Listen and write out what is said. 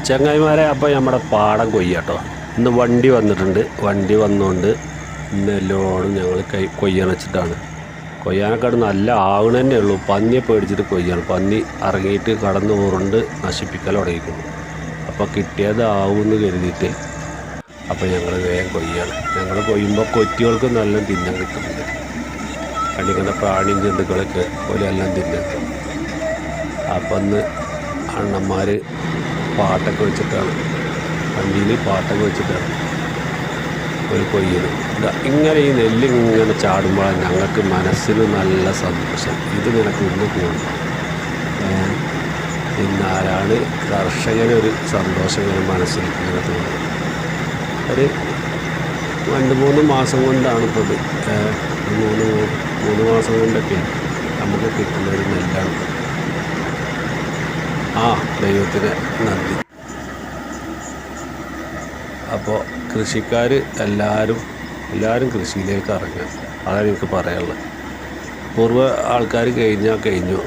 ചങ്ങായിമാരെ, അപ്പോൾ നമ്മുടെ പാടം കൊയ്യാട്ടോ. ഇന്ന് വണ്ടി വന്നിട്ടുണ്ട്. വണ്ടി വന്നുകൊണ്ട് ഇന്ന് എല്ലോടും ഞങ്ങൾ കൊയ്യാൻ വെച്ചിട്ടാണ്. കൊയ്യാനൊക്കെ നല്ല ആവണ തന്നെ ഉള്ളൂ. പന്നിയെ പേടിച്ചിട്ട് കൊയ്യാണ്. പന്നി ഇറങ്ങിയിട്ട് കടന്ന് ഉരുണ്ട് നശിപ്പിക്കൽ തുടങ്ങിക്കുന്നു. അപ്പോൾ കിട്ടിയതാവുമെന്ന് കരുതിയിട്ട് അപ്പോൾ ഞങ്ങൾ വേഗം കൊയ്യാണ്. ഞങ്ങൾ കൊയ്യുമ്പോൾ കൊറ്റികൾക്ക് നല്ല തിന്നാൻ കിട്ടുന്നുണ്ട്. കണ്ടിക്കുന്ന പ്രാണിയും ജന്തുക്കളൊക്കെ പോലെ എല്ലാം തിന്നുന്നുണ്ട്. അപ്പം അന്ന് അണ്ണന്മാർ പാട്ടൊക്കെ വെച്ചിട്ടാണ്, വണ്ടിയിൽ പാട്ടൊക്കെ വെച്ചിട്ടാണ് ഒരു കൊയ്യുന്നത്. ഇങ്ങനെ ഈ നെല്ല് ഇങ്ങനെ ചാടുമ്പോഴാണ് ഞങ്ങൾക്ക് മനസ്സിന് നല്ല സന്തോഷം. ഇത് നിനക്ക് ഒന്ന് കൂടും. ഇന്നാലാണ് കർഷകനൊരു സന്തോഷം ഇങ്ങനെ മനസ്സിൽ ഇങ്ങനെ തോന്നുന്നത്. ഒരു 2-3 മാസം കൊണ്ടാണ് ഇപ്പോൾ ഇത്. 3 മാസം കൊണ്ടൊക്കെ നമുക്ക് കിട്ടുന്നൊരു നെല്ലാണ്. ദൈവത്തിന് നന്ദി. അപ്പോൾ കൃഷിക്കാർ എല്ലാവരും കൃഷിയിലേക്ക് ഇറങ്ങുക. അതാണ് എനിക്ക് പറയാനുള്ളത്. പൂർവ്വ ആൾക്കാർ കഴിഞ്ഞു.